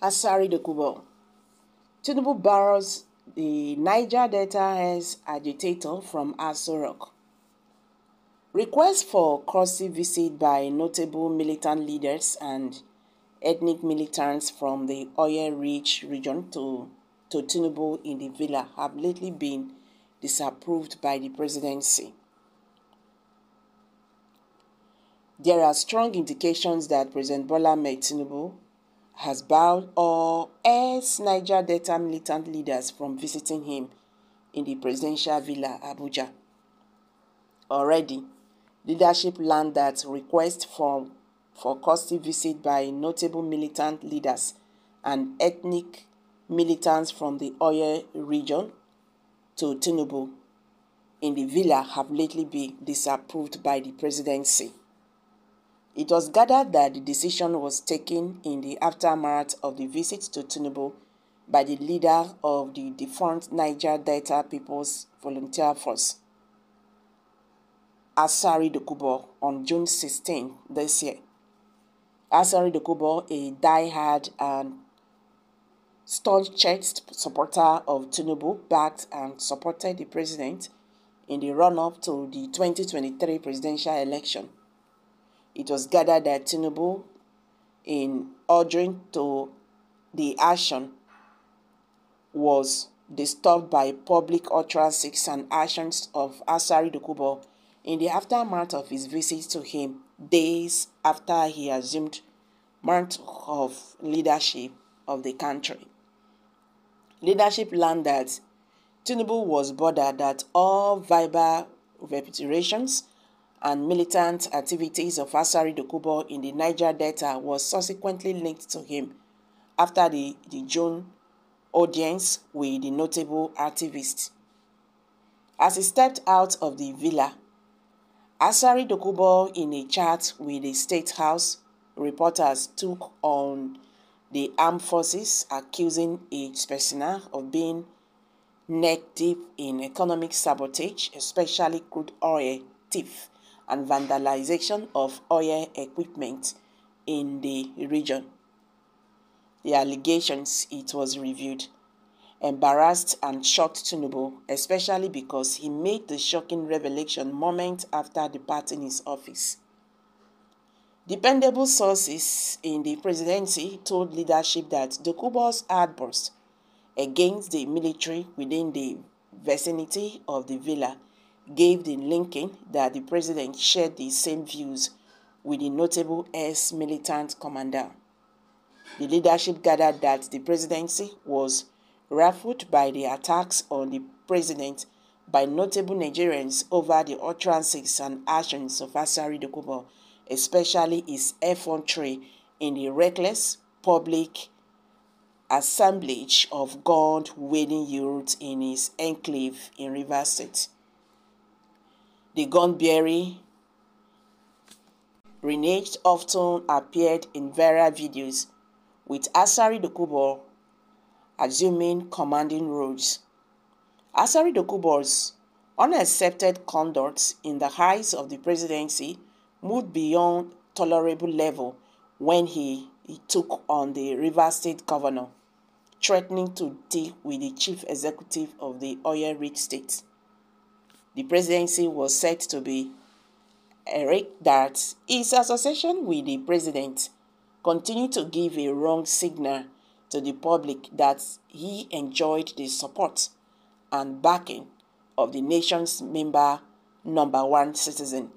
Asari-Dokubo. Tinubu borrows the Niger Delta ex-agitator from Asari-Dokubo. Request for courtesy visit by notable militant leaders and ethnic militants from the oil-rich region to Tinubu in the villa have lately been disapproved by the presidency. There are strong indications that President Bola Ahmed Tinubu has barred all ex-Niger Delta militant leaders from visiting him in the presidential villa, Abuja. Already, leadership learned that requests for courtesy visit by notable militant leaders and ethnic militants from the oil region to Tinubu in the villa have lately been disapproved by the presidency. It was gathered that the decision was taken in the aftermath of the visit to Tinubu by the leader of the defunct Niger Delta People's Volunteer Force, Asari-Dokubo, on June 16 this year. Asari-Dokubo, a die-hard and staunch-chest supporter of Tinubu, backed and supported the president in the run-up to the 2023 presidential election. It was gathered that Tinubu, in urging to the action, was disturbed by public utterances and actions of Asari-Dokubo in the aftermath of his visit to him days after he assumed mantle of leadership of the country. Leadership learned that Tinubu was bothered that all verbal reparations and militant activities of Asari-Dokubo in the Niger Delta was subsequently linked to him after the June audience with the notable activist. As he stepped out of the villa, Asari-Dokubo, in a chat with the State House reporters, took on the armed forces, accusing each personnel of being neck deep in economic sabotage, especially crude oil theft and vandalization of oil equipment in the region. The allegations, it was reviewed, embarrassed and shocked Tinubu, especially because he made the shocking revelation moments after departing his office. Dependable sources in the presidency told leadership that Dokubo's outburst against the military within the vicinity of the villa gave the linking that the president shared the same views with the notable ex-militant commander. The leadership gathered that the presidency was ruffled by the attacks on the president by notable Nigerians over the utterances and actions of Asari-Dokubo, especially his effrontery in the reckless public assemblage of gun-wielding youths in his enclave in Rivers State. The gun-bearing renegade often appeared in viral videos, with Asari-Dokubo assuming commanding roles. Asari-Dokubo's unaccepted conduct in the eyes of the presidency moved beyond tolerable level when he took on the Rivers State governor, threatening to deal with the chief executive of the oil-rich state. The presidency was said to be erect that his association with the president continued to give a wrong signal to the public that he enjoyed the support and backing of the nation's number one citizen.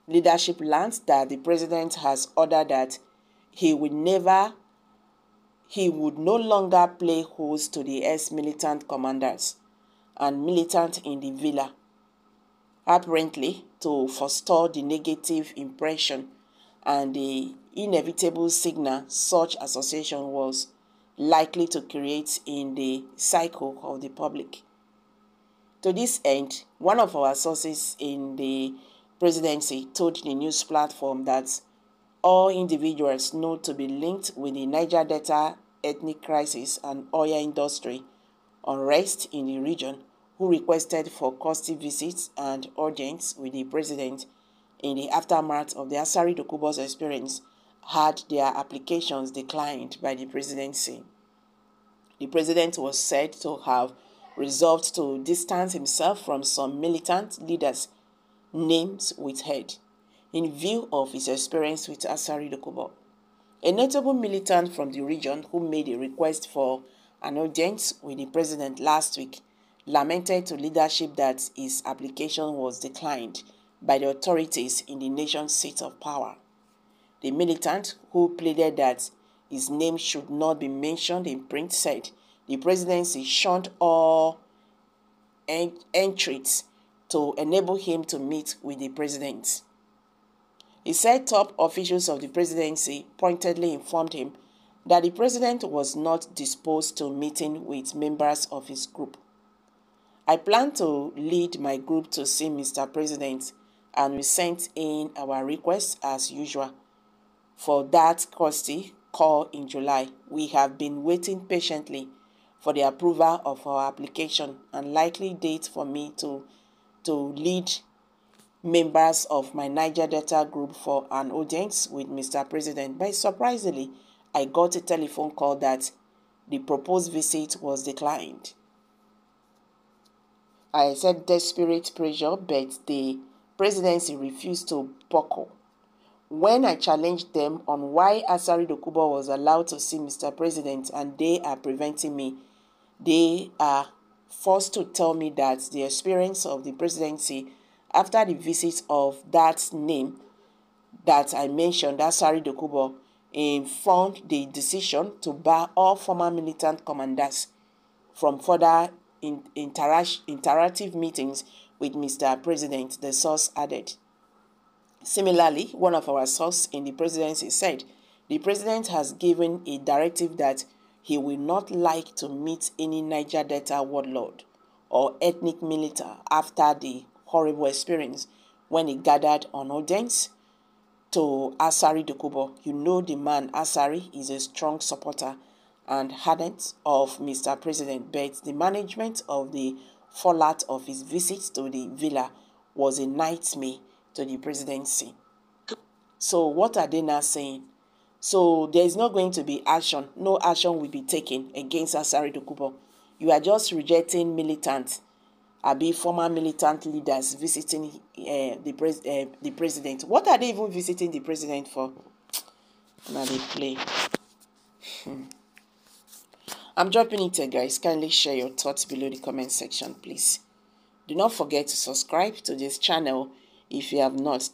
Leadership learned that the president has ordered that he would no longer play host to the ex-militant commanders and militants in the villa, apparently to forestall the negative impression and the inevitable signal such association was likely to create in the cycle of the public. To this end, one of our sources in the presidency told the news platform that all individuals known to be linked with the Niger Delta ethnic crisis and oil industry unrest in the region who requested for courtesy visits and audience with the president in the aftermath of the Asari-Dokubo's experience had their applications declined by the presidency. The president was said to have resolved to distance himself from some militant leaders' names withheld in view of his experience with Asari-Dokubo, a notable militant from the region who made a request for an audience with the president last week, lamented to leadership that his application was declined by the authorities in the nation's seat of power. The militant, who pleaded that his name should not be mentioned in print, said the presidency shunned all entries to enable him to meet with the president. He said top officials of the presidency pointedly informed him that the president was not disposed to meeting with members of his group. I plan to lead my group to see Mr. President, and we sent in our request as usual for that courtesy call in July. We have been waiting patiently for the approval of our application and likely date for me to lead members of my Niger Delta group for an audience with Mr. President. But surprisingly, I got a telephone call that the proposed visit was declined. I accept desperate pressure, but the presidency refused to buckle. When I challenged them on why Asari-Dokubo was allowed to see Mr. President and they are preventing me, they are forced to tell me that the experience of the presidency after the visit of that name that I mentioned, Asari-Dokubo, informed the decision to bar all former militant commanders from further interactive meetings with Mr. President, the source added. Similarly, one of our sources in the presidency said the president has given a directive that he will not like to meet any Niger Delta warlord or ethnic militant after the horrible experience when he gathered on audience to Asari-Dokubo. You know the man Asari is a strong supporter and ardent of Mr. President, but the management of the fallout of his visit to the villa was a nightmare to the presidency. So what are they now saying? So there is not going to be action. No action will be taken against Asari-Dokubo. You are just rejecting militants, former militant leaders visiting the president. What are they even visiting the president for? Now they play. I'm dropping it here, guys. Kindly share your thoughts below the comment section, please. Do not forget to subscribe to this channel if you have not.